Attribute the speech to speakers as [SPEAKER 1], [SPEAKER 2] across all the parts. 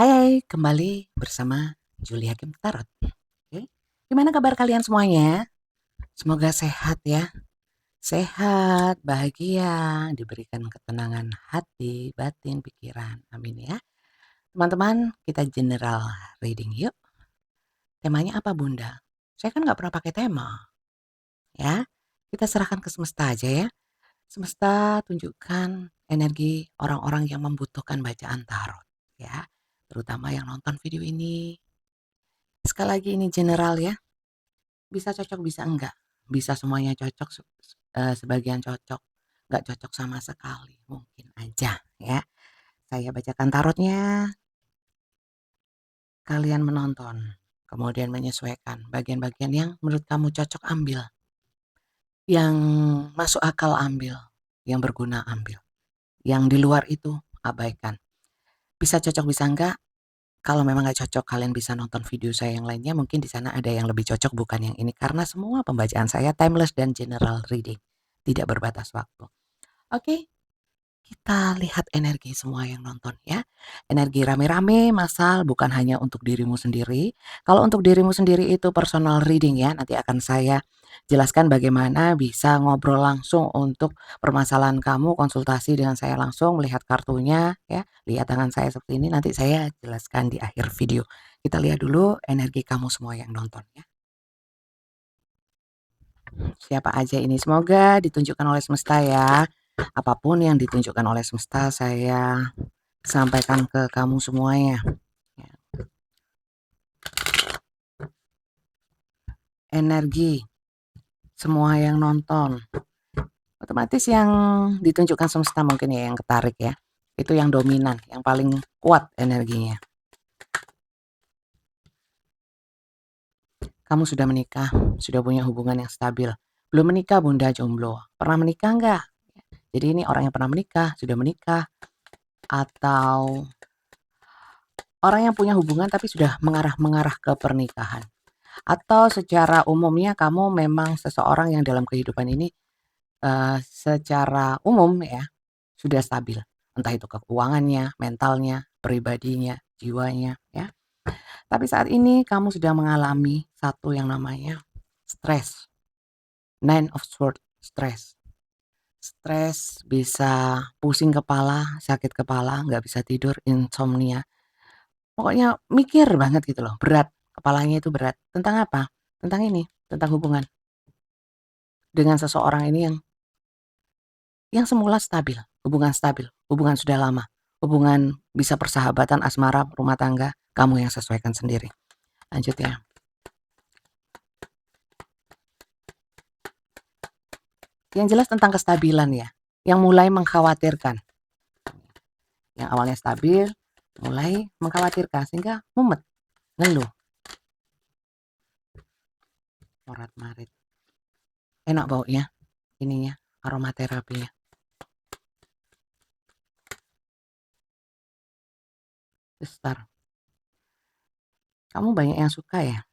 [SPEAKER 1] Hai, kembali bersama Julia Kim Tarot. Oke. Gimana kabar kalian semuanya? Semoga sehat ya. Sehat, bahagia, diberikan ketenangan hati, batin, pikiran. Amin ya. Teman-teman, kita general reading yuk. Temanya apa Bunda? Saya kan nggak pernah pakai tema. Ya, kita serahkan ke semesta aja ya. Semesta tunjukkan energi orang-orang yang membutuhkan bacaan tarot. Ya, terutama yang nonton video ini. Sekali lagi ini general ya. Bisa cocok, bisa enggak. Bisa semuanya cocok, sebagian cocok, nggak cocok sama sekali, mungkin aja ya. Saya bacakan tarotnya, kalian menonton, kemudian menyesuaikan bagian-bagian yang menurut kamu cocok ambil, yang masuk akal ambil, yang berguna ambil, yang di luar itu abaikan. Bisa cocok, bisa enggak. Kalau memang nggak cocok, kalian bisa nonton video saya yang lainnya, mungkin di sana ada yang lebih cocok bukan yang ini, karena semua pembacaan saya timeless dan general reading, tidak berbatas waktu. Oke, kita lihat energi semua yang nonton ya. Energi rame-rame, massal, bukan hanya untuk dirimu sendiri. Kalau untuk dirimu sendiri itu personal reading ya, nanti akan saya jelaskan bagaimana bisa ngobrol langsung untuk permasalahan kamu, konsultasi dengan saya langsung, melihat kartunya ya, lihat tangan saya seperti ini, nanti saya jelaskan di akhir video. Kita lihat dulu energi kamu semua yang nonton ya. Siapa aja ini, semoga ditunjukkan oleh semesta ya. Apapun yang ditunjukkan oleh semesta saya sampaikan ke kamu semuanya. Ya. Energi semua yang nonton. Otomatis yang ditunjukkan semesta mungkin ya yang ketarik ya. Itu yang dominan, yang paling kuat energinya. Kamu sudah menikah, sudah punya hubungan yang stabil. Belum menikah Bunda, jomblo. Pernah menikah enggak? Jadi ini orang yang pernah menikah, sudah menikah, atau orang yang punya hubungan tapi sudah mengarah ke pernikahan. Atau secara umumnya kamu memang seseorang yang dalam kehidupan ini secara umum ya sudah stabil. Entah itu keuangannya, mentalnya, pribadinya, jiwanya ya. Tapi saat ini kamu sedang mengalami satu yang namanya stres. Nine of Swords, stres. Stres bisa pusing kepala, sakit kepala, nggak bisa tidur, insomnia. Pokoknya mikir banget gitu loh, berat. Kepalanya itu berat. Tentang apa? Tentang ini, tentang hubungan. Dengan seseorang ini yang semula stabil, hubungan sudah lama, hubungan bisa persahabatan, asmara, rumah tangga, kamu yang sesuaikan sendiri. Lanjut ya. Yang jelas tentang kestabilan ya, yang mulai mengkhawatirkan. Yang awalnya stabil, mulai mengkhawatirkan sehingga mumet, ngeluh. Morat marit. Enak baunya, ininya, aromaterapinya. Star. Kamu banyak yang suka ya.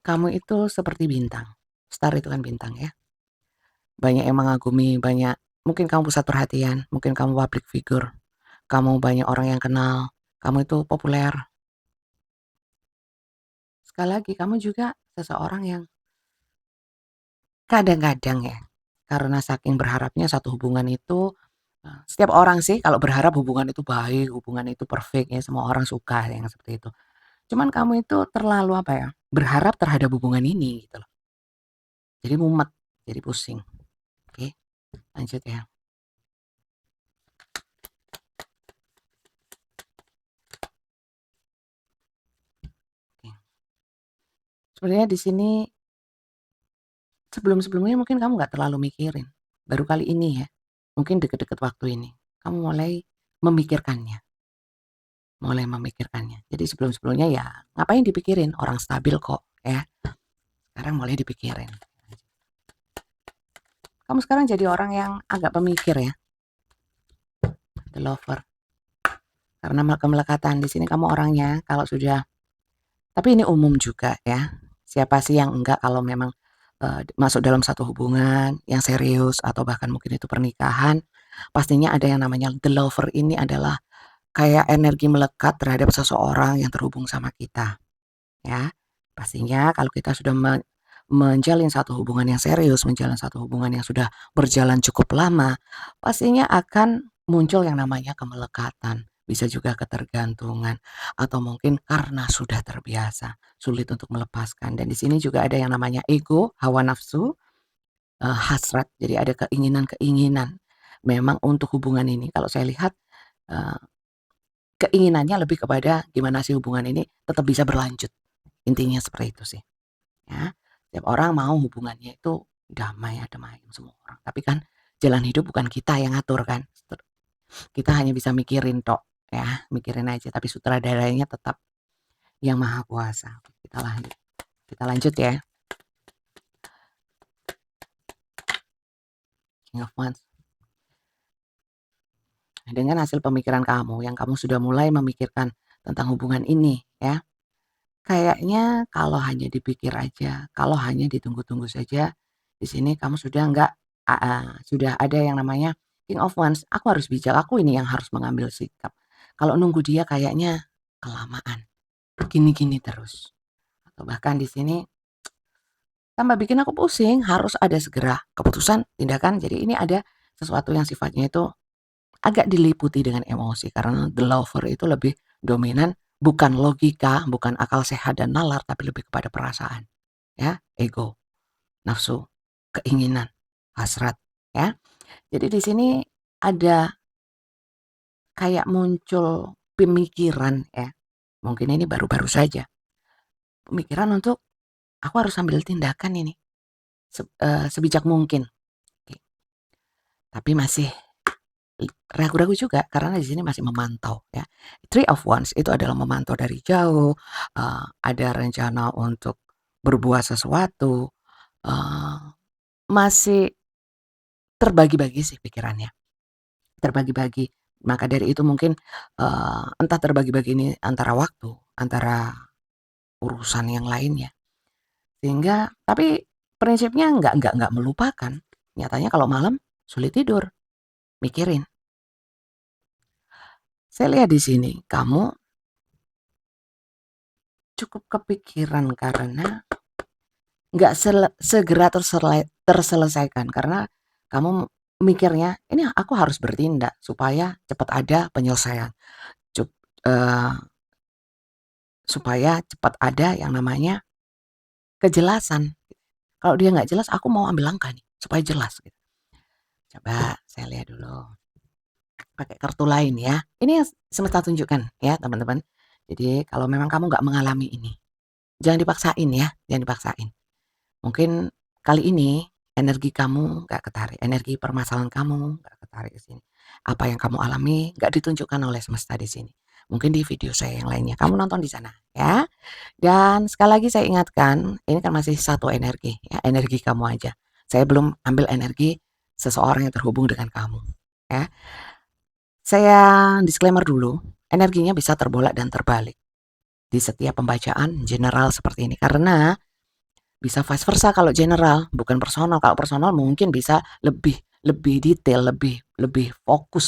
[SPEAKER 1] Kamu itu seperti bintang. Star itu kan bintang ya. Banyak yang mengagumi, banyak. Mungkin kamu pusat perhatian, mungkin kamu public figure. Kamu banyak orang yang kenal, kamu itu populer. Sekali lagi, kamu juga seseorang yang kadang-kadang ya, karena saking berharapnya satu hubungan itu, setiap orang sih kalau berharap hubungan itu baik, hubungan itu perfect ya, semua orang suka yang seperti itu. Cuman kamu itu terlalu apa ya, berharap terhadap hubungan ini gitu loh. Jadi mumet, jadi pusing. Oke, lanjut ya. Oke. Sebenarnya di sini sebelum-sebelumnya mungkin kamu nggak terlalu mikirin. Baru kali ini ya, mungkin deket-deket waktu ini, kamu mulai memikirkannya. Mulai memikirkannya. Jadi sebelum-sebelumnya ya ngapain dipikirin, orang stabil kok ya. Sekarang mulai dipikirin. Kamu sekarang jadi orang yang agak pemikir ya. The lover. Karena kemelekatan di sini kamu orangnya kalau sudah, tapi ini umum juga ya. Siapa sih yang enggak kalau memang masuk dalam satu hubungan yang serius atau bahkan mungkin itu pernikahan, pastinya ada yang namanya the lover ini adalah kayak energi melekat terhadap seseorang yang terhubung sama kita, ya. Pastinya kalau kita sudah menjalin satu hubungan yang serius, menjalin satu hubungan yang sudah berjalan cukup lama, pastinya akan muncul yang namanya kemelekatan, bisa juga ketergantungan, atau mungkin karena sudah terbiasa, sulit untuk melepaskan. Dan di sini juga ada yang namanya ego, hawa nafsu, hasrat, jadi ada keinginan-keinginan. Memang untuk hubungan ini kalau saya lihat, eee, keinginannya lebih kepada gimana sih hubungan ini tetap bisa berlanjut, intinya seperti itu sih. Ya, setiap orang mau hubungannya itu damai, adem ayem semua orang. Tapi kan jalan hidup bukan kita yang ngatur kan. Kita hanya bisa mikirin tok, ya, mikirin aja. Tapi sutradaranya tetap yang maha kuasa. Kita lanjut ya. King of Wands. Dengan hasil pemikiran kamu yang kamu sudah mulai memikirkan tentang hubungan ini, ya. Kayaknya kalau hanya dipikir aja, kalau hanya ditunggu-tunggu saja, di sini kamu sudah enggak sudah ada yang namanya King of Wands, aku harus bijak, aku ini yang harus mengambil sikap. Kalau nunggu dia kayaknya kelamaan, gini-gini terus. Atau bahkan di sini tambah bikin aku pusing, harus ada segera keputusan, tindakan. Jadi ini ada sesuatu yang sifatnya itu agak diliputi dengan emosi karena the lover itu lebih dominan bukan logika, bukan akal sehat dan nalar, tapi lebih kepada perasaan, ya, ego, nafsu, keinginan, hasrat, ya. Jadi di sini ada kayak muncul pemikiran ya, mungkin ini baru-baru saja, pemikiran untuk aku harus ambil tindakan ini sebijak mungkin, oke. Tapi masih ragu-ragu juga karena di sini masih memantau ya. Three of Wands itu adalah memantau dari jauh, ada rencana untuk berbuat sesuatu, eee, masih terbagi-bagi sih pikirannya, terbagi-bagi. Maka dari itu mungkin, entah terbagi-bagi ini antara waktu, antara urusan yang lainnya. Sehingga tapi prinsipnya nggak melupakan. Nyatanya kalau malam sulit tidur, mikirin. Saya lihat di sini kamu cukup kepikiran karena nggak segera terselesaikan karena kamu mikirnya, "Ini aku harus bertindak supaya cepat ada penyelesaian, cup eee, supaya cepat ada yang namanya kejelasan." Kalau dia nggak jelas, aku mau ambil langkah nih supaya jelas gitu. Coba saya lihat dulu pakai kartu lain ya. Ini yang semesta tunjukkan ya teman-teman. Jadi kalau memang kamu nggak mengalami ini, jangan dipaksain ya, jangan dipaksain. Mungkin kali ini energi kamu nggak ketarik, energi permasalahan kamu nggak ketarik ke sini. Apa yang kamu alami nggak ditunjukkan oleh semesta di sini. Mungkin di video saya yang lainnya, kamu nonton di sana ya. Dan sekali lagi saya ingatkan, ini kan masih satu energi ya, energi kamu aja. Saya belum ambil energi seseorang yang terhubung dengan kamu ya. Saya disclaimer dulu, energinya bisa terbolak dan terbalik di setiap pembacaan general seperti ini karena bisa vice versa kalau general, bukan personal. Kalau personal mungkin bisa lebih lebih detail, lebih lebih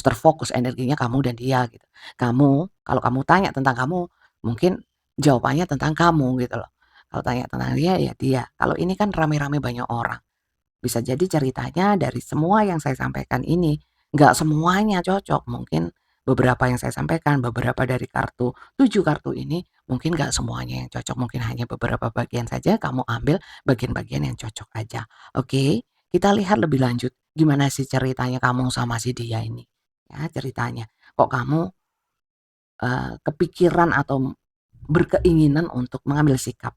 [SPEAKER 1] terfokus energinya kamu dan dia gitu. Kalau kamu tanya tentang kamu, mungkin jawabannya tentang kamu gitu loh. Kalau tanya tentang dia, ya dia. Kalau ini kan rame-rame banyak orang. Bisa jadi ceritanya dari semua yang saya sampaikan ini, nggak semuanya cocok. Mungkin beberapa yang saya sampaikan, beberapa dari 7 kartu ini, mungkin nggak semuanya yang cocok. Mungkin hanya beberapa bagian saja kamu ambil bagian-bagian yang cocok aja. Oke, kita lihat lebih lanjut. Gimana sih ceritanya kamu sama si dia ini? Ya, ceritanya. Kok kamu kepikiran atau berkeinginan untuk mengambil sikap.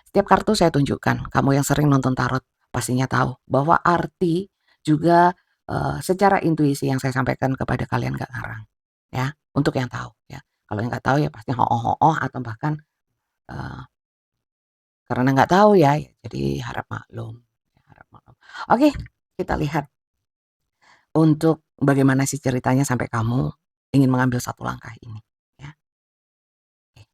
[SPEAKER 1] Setiap kartu saya tunjukkan, kamu yang sering nonton tarot pastinya tahu bahwa arti juga, secara intuisi yang saya sampaikan kepada kalian nggak ngarang, ya, untuk yang tahu ya. Kalau yang nggak tahu ya pasti hooh-hooh atau bahkan, eee, karena nggak tahu ya, jadi harap maklum, harap maklum. Oke, kita lihat untuk bagaimana sih ceritanya sampai kamu ingin mengambil satu langkah ini, ya. Oke.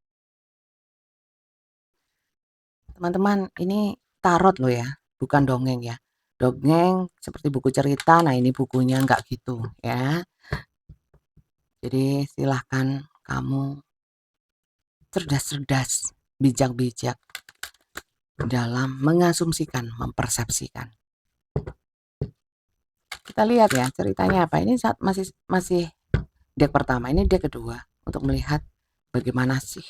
[SPEAKER 1] Teman-teman, ini tarot loh ya, bukan dongeng ya. Dongeng seperti buku cerita, nah ini bukunya nggak gitu ya. Jadi silahkan kamu cerdas-cerdas, bijak-bijak dalam mengasumsikan, mempersepsikan. Kita lihat ya ceritanya apa. Ini saat masih deck pertama, ini deck kedua untuk melihat bagaimana sih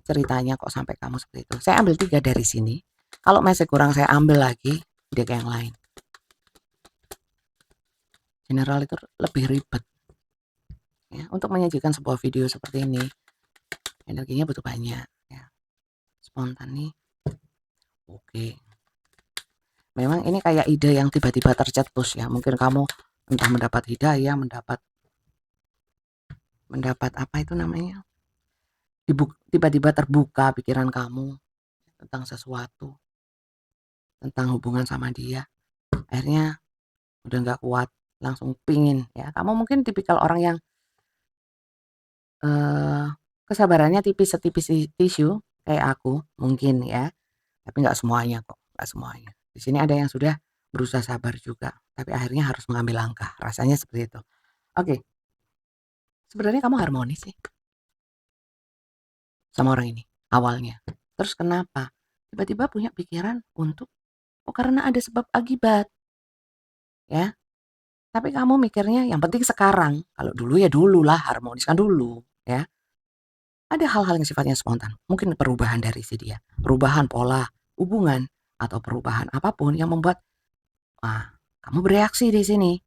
[SPEAKER 1] ceritanya kok sampai kamu seperti itu. Saya ambil 3 dari sini. Kalau masih kurang saya ambil lagi deck yang lain. General itu lebih ribet. Ya, untuk menyajikan sebuah video seperti ini, energinya butuh banyak. Ya. Spontan nih. Oke. Memang ini kayak ide yang tiba-tiba tercetus ya. Mungkin kamu entah mendapat hidayah, mendapat apa itu namanya? Tiba-tiba terbuka pikiran kamu tentang sesuatu, tentang hubungan sama dia. Akhirnya udah nggak kuat, langsung pingin ya. Kamu mungkin tipikal orang yang kesabarannya tipis setipis tisu kayak aku mungkin ya. Tapi nggak semuanya kok, nggak semuanya. Di sini ada yang sudah berusaha sabar juga, tapi akhirnya harus mengambil langkah. Rasanya seperti itu. Oke, sebenarnya kamu harmonis sih sama orang ini awalnya. Terus kenapa? Tiba-tiba punya pikiran untuk karena ada sebab akibat ya. Tapi kamu mikirnya yang penting sekarang. Kalau dulu ya dulu lah, harmoniskan dulu ya. Ada hal-hal yang sifatnya spontan. Mungkin perubahan dari si dia, perubahan pola hubungan atau perubahan apapun yang membuat kamu bereaksi di sini.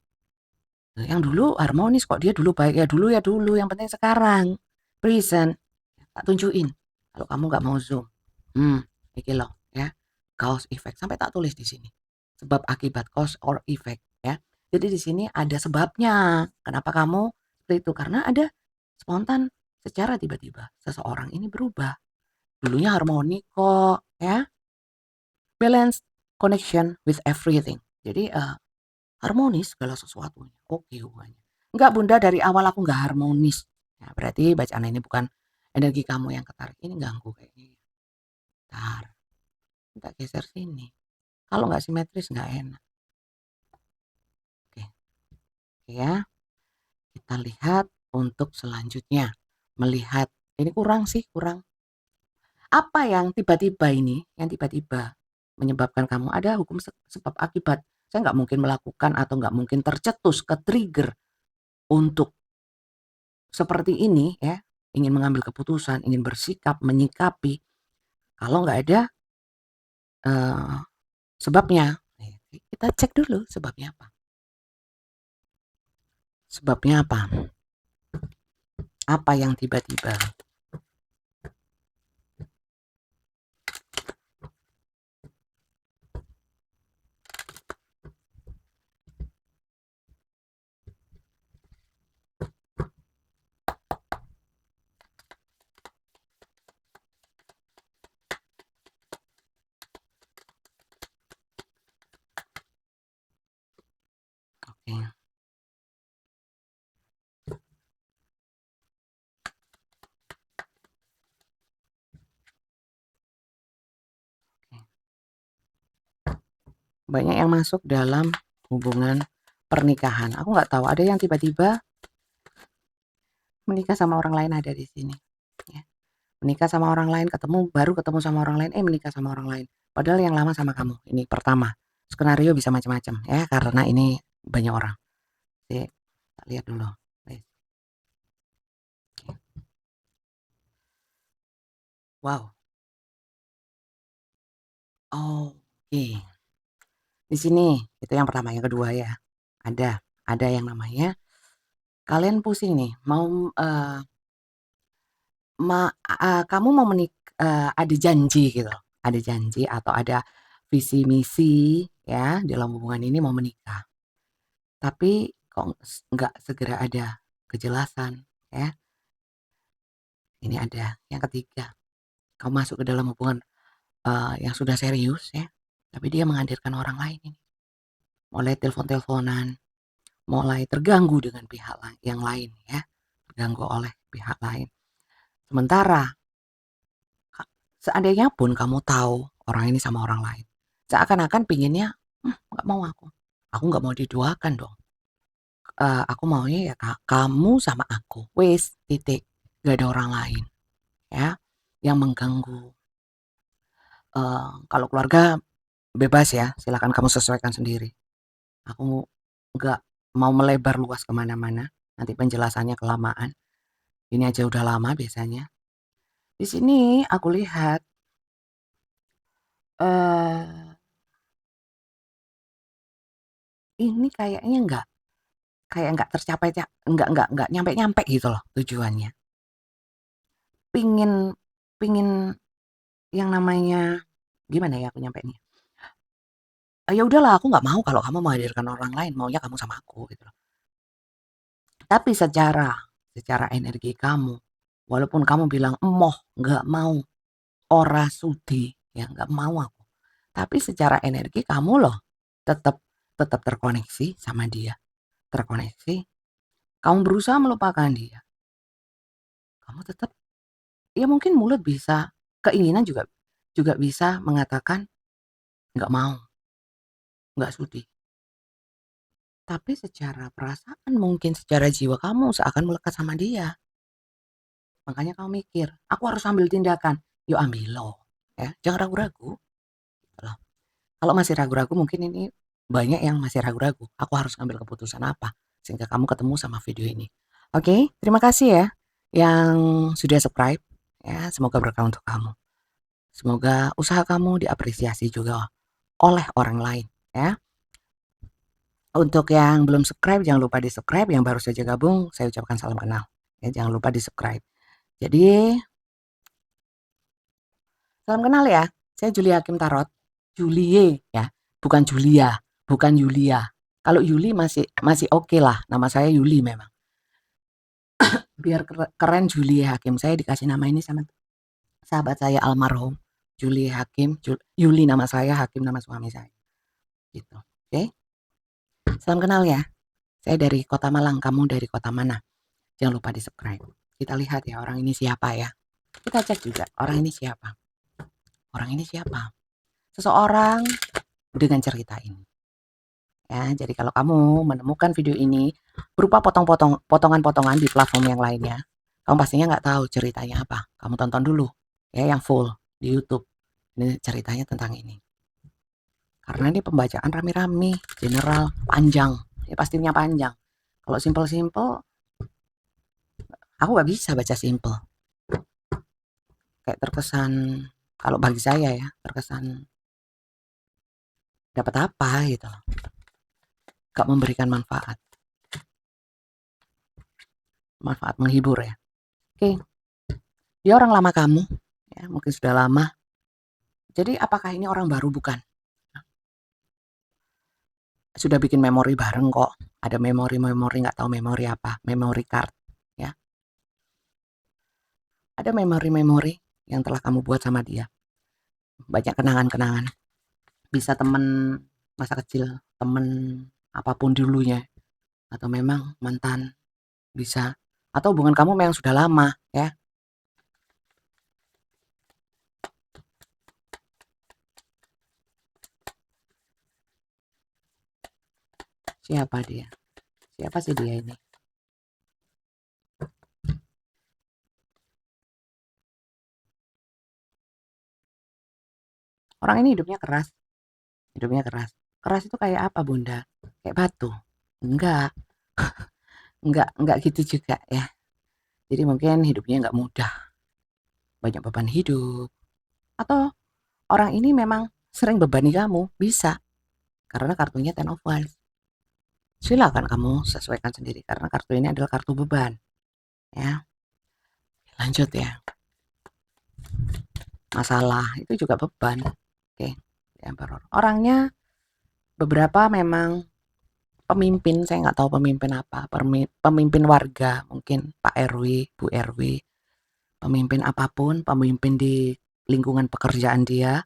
[SPEAKER 1] Yang dulu harmonis kok, dia dulu baik ya dulu, yang penting sekarang. Present. Tak tunjukin. Kalau kamu nggak mau zoom. Iki loh ya. Cause effect sampai tak tulis di sini. Sebab akibat, cause or effect ya. Jadi di sini ada sebabnya. Kenapa kamu seperti itu? Karena ada spontan secara tiba-tiba seseorang ini berubah. Dulunya harmoni kok ya. Balance connection with everything. Jadi harmonis segala sesuatunya. Oke hubungannya. Enggak bunda dari awal aku nggak harmonis. Ya, berarti bacaan ini bukan energi kamu yang ketarik. Ini ganggu kayaknya. Bentar. Kita geser sini. Kalau nggak simetris nggak enak. Oke. Oke ya. Kita lihat untuk selanjutnya. Melihat. Ini kurang sih, kurang. Apa yang tiba-tiba ini, yang tiba-tiba menyebabkan kamu ada hukum sebab akibat. Saya nggak mungkin melakukan atau nggak mungkin tercetus ke trigger untuk seperti ini ya, ingin mengambil keputusan, ingin bersikap, menyikapi, kalau nggak ada sebabnya. Kita cek dulu sebabnya apa. Sebabnya apa? Apa yang tiba-tiba? Oke. Banyak yang masuk dalam hubungan pernikahan. Aku nggak tahu, ada yang tiba-tiba menikah sama orang lain ada di sini. Ya. Menikah sama orang lain, baru ketemu sama orang lain, menikah sama orang lain. Padahal yang lama sama kamu. Ini pertama. Skenario bisa macam-macam ya, karena ini banyak orang. Jadi, kita lihat dulu. Wow. Oke. Di sini itu yang pertama, yang kedua ya. Ada yang namanya kalian pusing nih, mau kamu mau ada janji gitu. Ada janji atau ada visi misi ya dalam hubungan ini mau menikah. Tapi kok nggak segera ada kejelasan ya. Ini ada yang ketiga. Kamu masuk ke dalam hubungan yang sudah serius ya. Tapi dia menghadirkan orang lain ini. Mulai telepon-teleponan, mulai terganggu dengan pihak yang lain ya. Terganggu oleh pihak lain. Sementara seandainya pun kamu tahu orang ini sama orang lain, seakan-akan pinginnya nggak mau aku nggak mau diduakan dong. Aku maunya ya kamu sama aku, wis, titik, gak ada orang lain ya yang mengganggu. Kalau keluarga bebas ya, silakan kamu sesuaikan sendiri. Aku nggak mau melebar luas kemana-mana, nanti penjelasannya kelamaan. Ini aja udah lama biasanya. Di sini aku lihat, eee, ini kayaknya kayak nggak tercapai nggak nyampe-nyampe gitu loh tujuannya. Pingin pingin yang namanya gimana ya aku nyampainya, ya udahlah aku nggak mau kalau kamu menghadirkan orang lain, maunya kamu sama aku gitu loh. Tapi secara energi kamu, walaupun kamu bilang, "Emoh, nggak mau, ora sudi," ya nggak mau aku. Tapi secara energi kamu loh tetap tetap terkoneksi sama dia, terkoneksi. Kamu berusaha melupakan dia, kamu tetap ya mungkin mulut bisa, keinginan juga juga bisa mengatakan, "Nggak mau, nggak sudi." Tapi secara perasaan mungkin secara jiwa kamu seakan melekat sama dia. Makanya kamu mikir, "Aku harus ambil tindakan." Yo ambil loh, ya, jangan ragu-ragu, gitu loh. Kalau masih ragu-ragu mungkin ini banyak yang masih ragu-ragu, aku harus ngambil keputusan apa, sehingga kamu ketemu sama video ini. Oke, terima kasih ya yang sudah subscribe, ya, semoga berkah untuk kamu. Semoga usaha kamu diapresiasi juga oleh orang lain, ya. Untuk yang belum subscribe, jangan lupa di-subscribe, yang baru saja gabung, saya ucapkan salam kenal, ya, jangan lupa di-subscribe. Jadi, salam kenal ya, saya Julia Hakim Tarot, Julie ya, bukan Julia, bukan Yulia. Kalau Yuli masih masih oke lah, nama saya Yuli memang. Biar keren Julie Hakim, saya dikasih nama ini sama sahabat saya almarhum, Julie Hakim, Yuli nama saya, Hakim nama suami saya, gitu. Oke, salam kenal ya. Saya dari Kota Malang, kamu dari kota mana? Jangan lupa di-subscribe. Kita lihat ya orang ini siapa ya. Kita cek juga orang ini siapa. Orang ini siapa? Seseorang dengan cerita ini. Ya, jadi kalau kamu menemukan video ini berupa potongan-potongan di platform yang lainnya, kamu pastinya nggak tahu ceritanya apa. Kamu tonton dulu ya yang full di YouTube. Ini ceritanya tentang ini. Karena ini pembacaan rame-rame, general, panjang. Ya pastinya panjang. Kalau simple-simple, aku nggak bisa baca simple. Kayak terkesan, kalau bagi saya ya, terkesan dapat apa gitu loh. Gak memberikan manfaat. Manfaat menghibur ya. Oke, dia orang lama kamu, ya mungkin sudah lama. Jadi apakah ini orang baru? Bukan. Sudah bikin memori bareng kok. Ada memori-memori, nggak tahu memori apa, memori card ya. Ada memori-memori yang telah kamu buat sama dia. Banyak kenangan-kenangan. Bisa temen masa kecil, temen apapun dulunya, atau memang mantan, bisa. Atau hubungan kamu memang sudah lama ya. Siapa dia? Siapa sih dia ini? Orang ini hidupnya keras. Hidupnya keras. Keras itu kayak apa, Bunda? Kayak batu? Enggak. Enggak gitu juga ya. Jadi mungkin hidupnya enggak mudah. Banyak beban hidup. Atau orang ini memang sering bebani kamu. Bisa. Karena kartunya Ten of Wands. Silakan kamu sesuaikan sendiri. Karena kartu ini adalah kartu beban. Ya. Lanjut ya. Masalah itu juga beban. Oke. Emperor. Orangnya beberapa memang pemimpin, saya nggak tahu pemimpin apa, pemimpin warga, mungkin Pak RW, Bu RW, pemimpin apapun, pemimpin di lingkungan pekerjaan dia,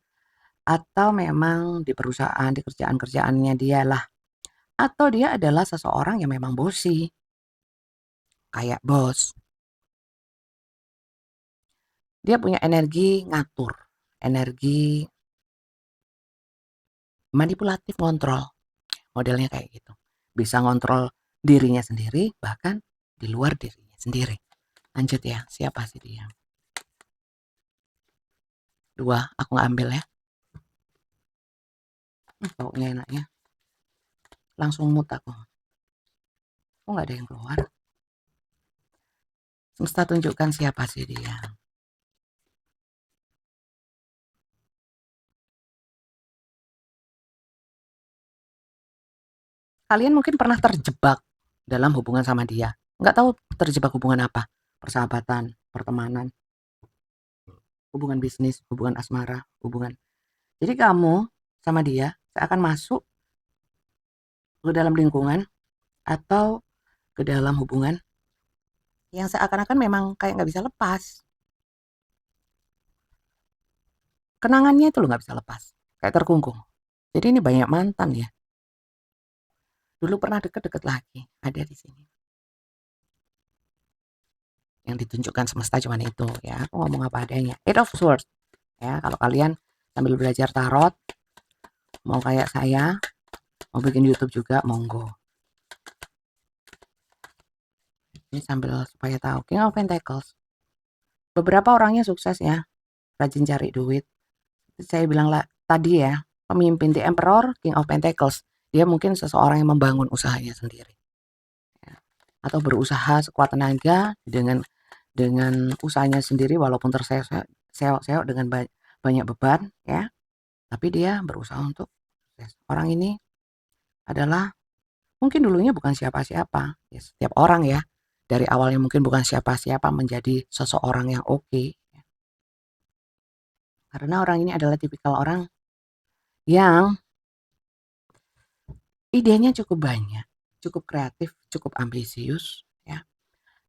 [SPEAKER 1] atau memang di perusahaan, di kerjaan-kerjaannya dia lah. Atau dia adalah seseorang yang memang bosi, kayak bos. Dia punya energi ngatur, energi manipulatif, ngontrol, modelnya kayak gitu. Bisa ngontrol dirinya sendiri, bahkan di luar dirinya sendiri. Lanjut ya, siapa sih dia? 2, aku nggak ambil ya. Baunya enaknya. Langsung mood aku. Kok nggak ada yang keluar? Semesta tunjukkan siapa sih dia. Kalian mungkin pernah terjebak dalam hubungan sama dia. Nggak tahu terjebak hubungan apa. Persahabatan, pertemanan, hubungan bisnis, hubungan asmara, hubungan. Jadi kamu sama dia seakan masuk ke dalam lingkungan atau ke dalam hubungan yang seakan-akan memang kayak nggak bisa lepas. Kenangannya itu lo nggak bisa lepas. Kayak terkungkung. Jadi ini banyak mantan ya. Dulu pernah deket-deket lagi. Ada di sini. Yang ditunjukkan semesta cuma itu ya. Aku ngomong apa adanya. Eight of Swords. Ya, kalau kalian sambil belajar tarot, mau kayak saya, mau bikin YouTube juga, monggo. Ini sambil supaya tahu. King of Pentacles. Beberapa orangnya sukses ya. Rajin cari duit. Saya bilang lah tadi ya, pemimpin The Emperor, King of Pentacles. Dia mungkin seseorang yang membangun usahanya sendiri. Ya. Atau berusaha sekuat tenaga dengan usahanya sendiri walaupun terseok-seok dengan banyak beban ya. Tapi dia berusaha untuk sukses. Orang ini adalah mungkin dulunya bukan siapa-siapa. Ya, setiap orang ya. Dari awalnya mungkin bukan siapa-siapa menjadi seseorang yang oke. Karena orang ini adalah tipikal orang yang idenya cukup banyak, cukup kreatif, cukup ambisius, ya.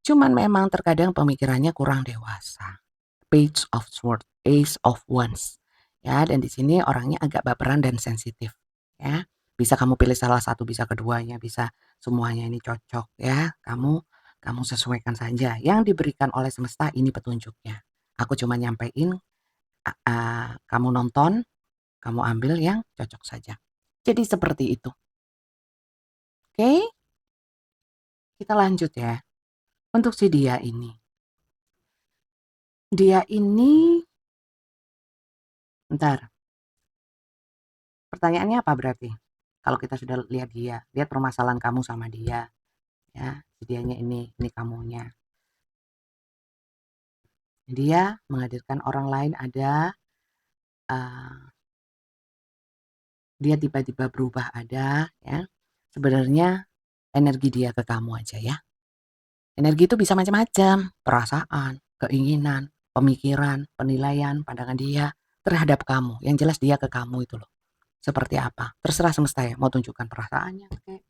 [SPEAKER 1] Cuman memang terkadang pemikirannya kurang dewasa. Page of Swords, Ace of Wands, ya. Dan di sini orangnya agak baperan dan sensitif, ya. Bisa kamu pilih salah satu, bisa keduanya, bisa semuanya ini cocok, ya. Kamu sesuaikan saja. Yang diberikan oleh semesta ini petunjuknya. Aku cuma nyampein, kamu nonton, kamu ambil yang cocok saja. Jadi seperti itu. Oke, kita lanjut ya. Untuk si dia ini, bentar, pertanyaannya apa berarti? Kalau kita sudah lihat dia, lihat permasalahan kamu sama dia, ya, si dianya ini kamunya. Dia menghadirkan orang lain ada, dia tiba-tiba berubah ada, ya. Sebenarnya energi dia ke kamu aja ya. Energi itu bisa macam-macam, perasaan, keinginan, pemikiran, penilaian, pandangan dia terhadap kamu. Yang jelas dia ke kamu itu loh. Seperti apa? Terserah semesta ya, mau tunjukkan perasaannya kek,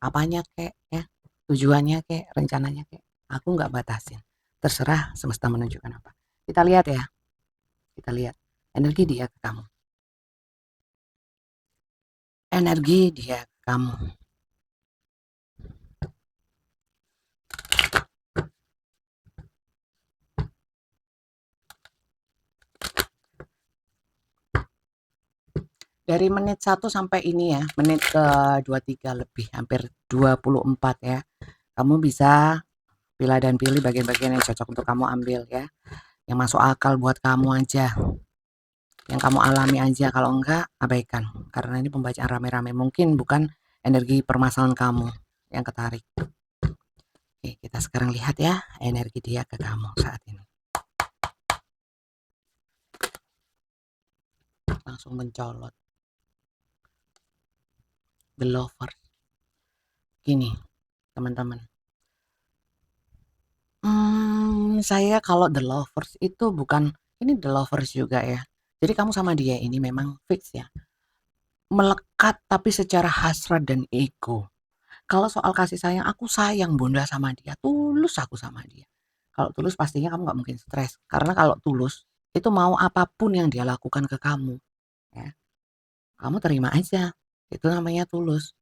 [SPEAKER 1] apanya kek, ya, tujuannya kek, rencananya kek. Aku nggak batasin. Terserah semesta menunjukkan apa. Kita lihat ya, kita lihat energi dia ke kamu. Energi dia ke kamu. Dari menit 1 sampai ini ya, menit ke 23 lebih, hampir 24 ya. Kamu bisa pilih dan pilih bagian-bagian yang cocok untuk kamu ambil ya. Yang masuk akal buat kamu aja. Yang kamu alami aja, kalau enggak abaikan. Karena ini pembacaan rame-rame, mungkin bukan energi permasalahan kamu yang ketarik. Oke, kita sekarang lihat ya energi dia ke kamu saat ini. Langsung mencolot. The Lover. Gini, teman-teman. Saya kalau The Lovers itu bukan, ini The Lovers juga ya. Jadi kamu sama dia ini memang fix ya. Melekat tapi secara hasrat dan ego. Kalau soal kasih sayang, aku sayang bunda sama dia. Tulus aku sama dia. Kalau tulus pastinya kamu nggak mungkin stres. Karena kalau tulus, itu mau apapun yang dia lakukan ke kamu. Ya, kamu terima aja. Itu namanya tulus.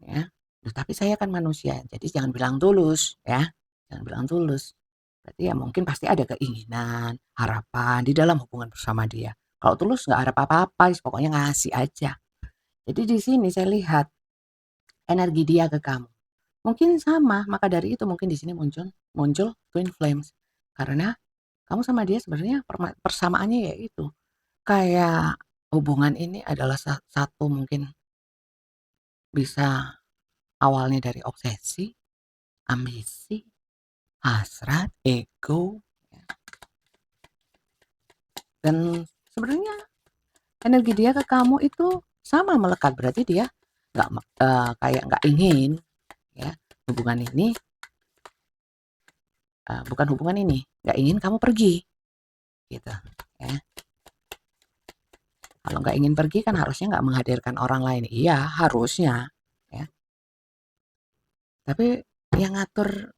[SPEAKER 1] Ya. Tapi saya kan manusia, jadi jangan bilang tulus. Ya, jangan bilang tulus. Berarti ya mungkin pasti ada keinginan, harapan di dalam hubungan bersama dia. Kalau tulus nggak harap apa-apa, pokoknya ngasih aja. Jadi di sini saya lihat energi dia ke kamu. Mungkin sama, maka dari itu mungkin di sini muncul muncul twin flames. Karena kamu sama dia sebenarnya persamaannya yaitu kayak hubungan ini adalah satu mungkin bisa awalnya dari obsesi, ambisi, hasrat, ego, ya. Dan sebenarnya energi dia ke kamu itu sama melekat, berarti dia kayak nggak ingin ya hubungan ini, bukan hubungan ini, nggak ingin kamu pergi gitu ya. Kalau nggak ingin pergi kan harusnya nggak menghadirkan orang lain, iya harusnya ya. Tapi yang ngatur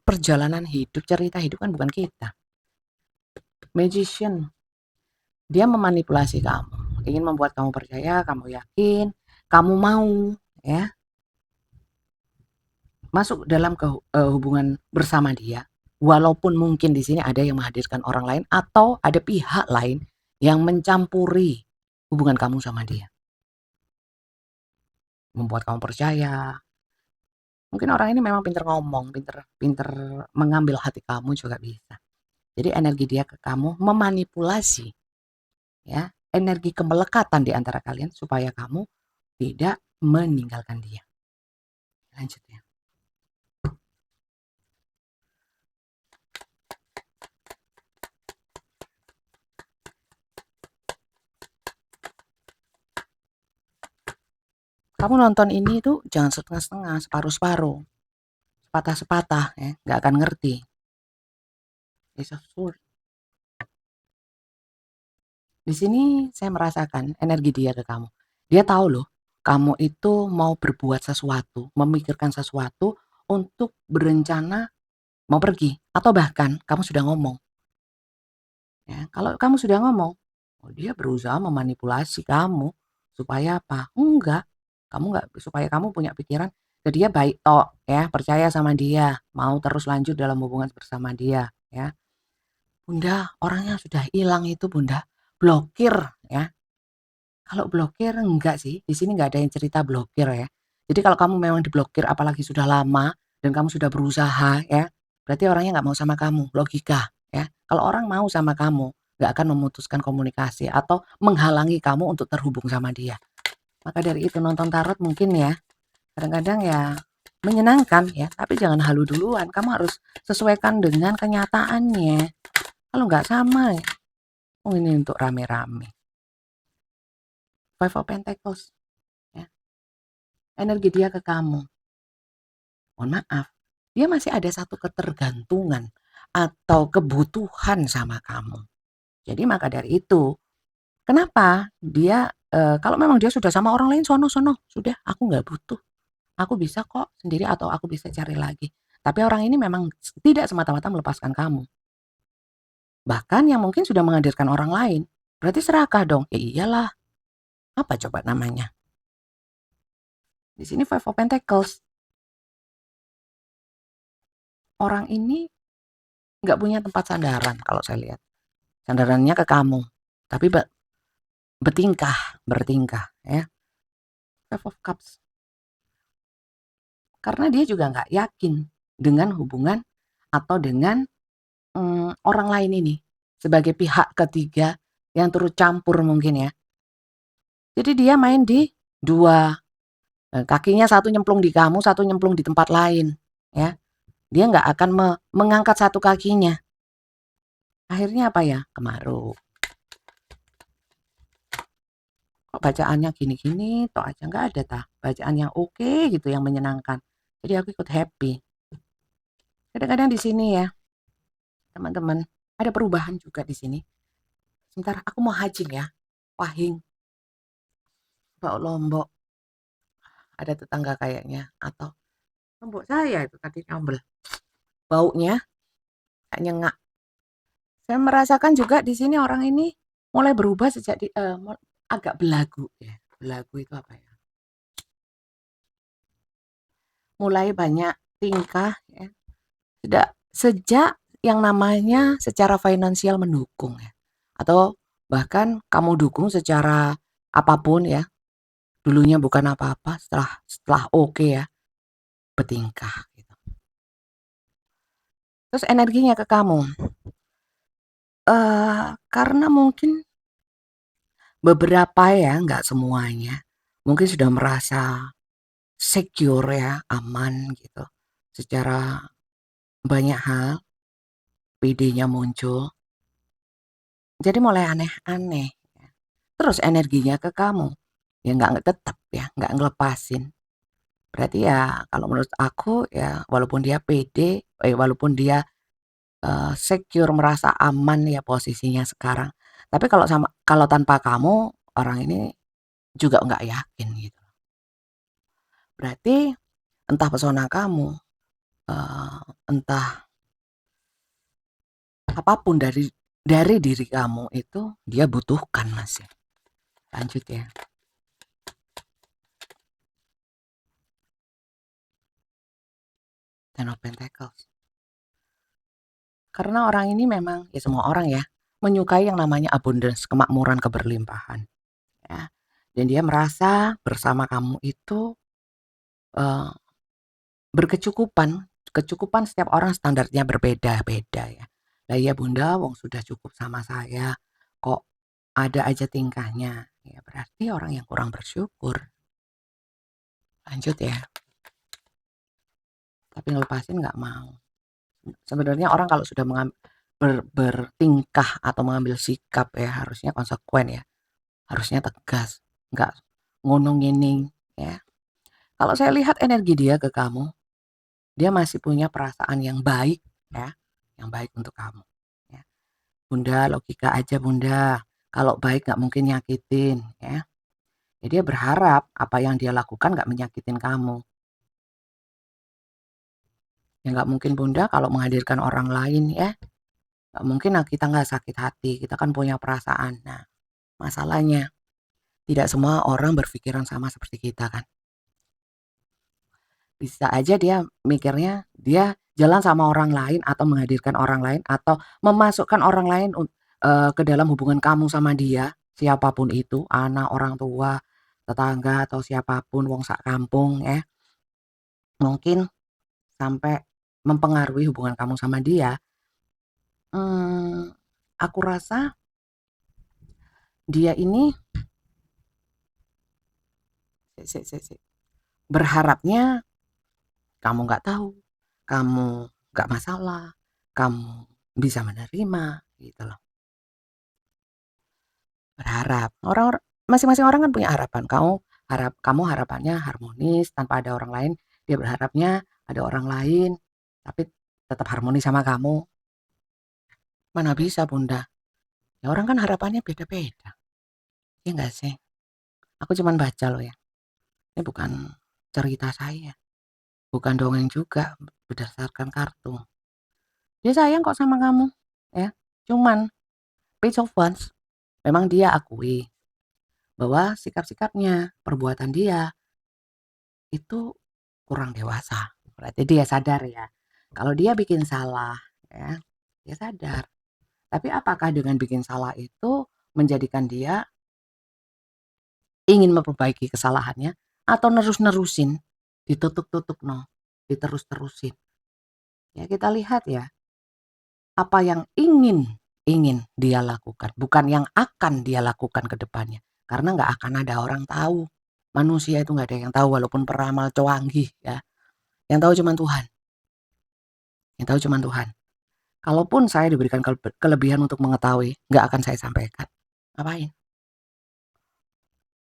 [SPEAKER 1] perjalanan hidup, cerita hidup kan bukan kita. Magician, dia memanipulasi kamu, ingin membuat kamu percaya, kamu yakin, kamu mau ya masuk dalam hubungan bersama dia. Walaupun mungkin di sini ada yang menghadirkan orang lain atau ada pihak lain yang mencampuri hubungan kamu sama dia. Membuat kamu percaya. Mungkin orang ini memang pinter ngomong, pinter mengambil hati kamu juga bisa. Jadi energi dia ke kamu memanipulasi ya, energi kemelekatan di antara kalian supaya kamu tidak meninggalkan dia. Lanjut ya. Kamu nonton ini tuh jangan setengah-setengah, separuh-separuh, sepatah-sepatah ya, nggak akan ngerti. It's absurd. Di sini saya merasakan energi dia ke kamu. Dia tahu loh, kamu itu mau berbuat sesuatu, memikirkan sesuatu untuk berencana mau pergi. Atau bahkan kamu sudah ngomong. Ya, kalau kamu sudah ngomong, oh dia berusaha memanipulasi kamu. Supaya apa? Enggak. Kamu enggak, supaya kamu punya pikiran ke dia baik tok ya, percaya sama dia, mau terus lanjut dalam hubungan bersama dia ya. Bunda, orangnya sudah hilang itu Bunda, blokir ya. Kalau blokir enggak sih, di sini enggak ada yang cerita blokir ya. Jadi kalau kamu memang diblokir apalagi sudah lama dan kamu sudah berusaha ya, berarti orangnya nggak mau sama kamu, logika ya. Kalau orang mau sama kamu, nggak akan memutuskan komunikasi atau menghalangi kamu untuk terhubung sama dia. Maka dari itu nonton tarot mungkin ya, kadang-kadang ya menyenangkan ya, tapi jangan halu duluan. Kamu harus sesuaikan dengan kenyataannya. Kalau nggak sama ya, oh ini untuk rame-rame. Five of Pentacles. Ya. Energi dia ke kamu. Mohon maaf, dia masih ada satu ketergantungan atau kebutuhan sama kamu. Jadi maka dari itu, kenapa dia kalau memang dia sudah sama orang lain sono-sono, sudah aku nggak butuh. Aku bisa kok sendiri atau aku bisa cari lagi. Tapi orang ini memang tidak semata-mata melepaskan kamu. Bahkan yang mungkin sudah menghadirkan orang lain. Berarti serakah dong. Ya iyalah. Apa coba namanya? Di sini Five of Pentacles. Orang ini nggak punya tempat sandaran kalau saya lihat. Sandarannya ke kamu. Tapi bertingkah ya. Five of Cups. Karena dia juga nggak yakin dengan hubungan atau dengan orang lain ini. Sebagai pihak ketiga yang turut campur mungkin ya. Jadi dia main di dua. Kakinya satu nyemplung di kamu, satu nyemplung di tempat lain. Ya, dia nggak akan mengangkat satu kakinya. Akhirnya apa ya? Kemaruk. Kok bacaannya gini-gini, toh aja nggak ada tah. Bacaan yang oke gitu, yang menyenangkan. Jadi aku ikut happy. Kadang-kadang di sini ya, teman-teman, ada perubahan juga di sini. Sebentar, aku mau hajing ya. Wahing, bau Lombok. Ada tetangga kayaknya. Atau Lombok saya itu tadi nyambel. Baunya kayaknya nggak. Saya merasakan juga di sini orang ini mulai berubah sejak agak belagu ya. Belagu itu apa ya? Mulai banyak tingkah ya. Sejak yang namanya secara finansial mendukung ya. Atau bahkan kamu dukung secara apapun ya. Dulunya bukan apa-apa, setelah oke ya. bertingkah gitu. Terus energinya ke kamu, karena mungkin beberapa ya, nggak semuanya, mungkin sudah merasa secure ya, aman gitu, secara banyak hal, PD-nya muncul, jadi mulai aneh-aneh, terus energinya ke kamu, ya nggak tetap ya, nggak ngelepasin. Berarti ya kalau menurut aku ya walaupun dia pede, walaupun dia, secure merasa aman ya posisinya sekarang, tapi kalau tanpa kamu, orang ini juga nggak yakin gitu. Berarti entah pesona kamu, eee, entah apapun dari diri kamu itu dia butuhkan, Mas, ya. Lanjut ya. Ten of Pentacles. Karena orang ini memang ya semua orang ya, menyukai yang namanya abundance, kemakmuran, keberlimpahan, ya. Dan dia merasa bersama kamu itu, eee, berkecukupan. Kecukupan setiap orang standarnya berbeda-beda ya. "Lah iya Bunda, wong sudah cukup sama saya, kok ada aja tingkahnya." Ya berarti orang yang kurang bersyukur. Lanjut ya, tapi ngelepasin nggak mau. Sebenarnya orang kalau sudah bertingkah atau mengambil sikap ya harusnya konsekuen ya, harusnya tegas, nggak ngunung-ngining ya. Kalau saya lihat energi dia ke kamu, dia masih punya perasaan yang baik ya, yang baik untuk kamu ya. Bunda, logika aja Bunda, kalau baik nggak mungkin nyakitin ya. Ya dia berharap apa yang dia lakukan nggak menyakitin kamu. Ya nggak mungkin Bunda kalau menghadirkan orang lain ya, nggak mungkin lah kita nggak sakit hati, kita kan punya perasaan. Nah, masalahnya tidak semua orang berpikiran sama seperti kita kan. Bisa aja dia mikirnya dia jalan sama orang lain atau menghadirkan orang lain atau memasukkan orang lain ke dalam hubungan kamu sama dia, siapapun itu, anak, orang tua, tetangga, atau siapapun wong sak kampung ya. Mungkin sampai mempengaruhi hubungan kamu sama dia, mmm, aku rasa dia ini berharapnya kamu nggak tahu, kamu nggak masalah, kamu bisa menerima, gitu loh. Berharap, masing-masing orang kan punya harapan, kamu harapannya harmonis tanpa ada orang lain, dia berharapnya ada orang lain, tapi tetap harmonis sama kamu. Mana bisa Bunda, ya orang kan harapannya beda-beda, iya nggak sih? Aku cuman baca loh ya, ini bukan cerita saya, bukan dongeng juga, berdasarkan kartu. Dia sayang kok sama kamu, ya. Cuman page of wands, memang dia akui bahwa sikap-sikapnya, perbuatan dia itu kurang dewasa. Berarti dia sadar ya, kalau dia bikin salah, ya, dia sadar. Tapi apakah dengan bikin salah itu menjadikan dia ingin memperbaiki kesalahannya atau nerus-nerusin, ditutup-tutup no, diterus-terusin. Ya kita lihat ya, apa yang ingin dia lakukan, bukan yang akan dia lakukan ke depannya. Karena nggak akan ada orang tahu. Manusia itu nggak ada yang tahu walaupun peramal canggih ya. Yang tahu cuma Tuhan. Yang tahu cuma Tuhan. Kalaupun saya diberikan kelebihan untuk mengetahui, nggak akan saya sampaikan. Ngapain?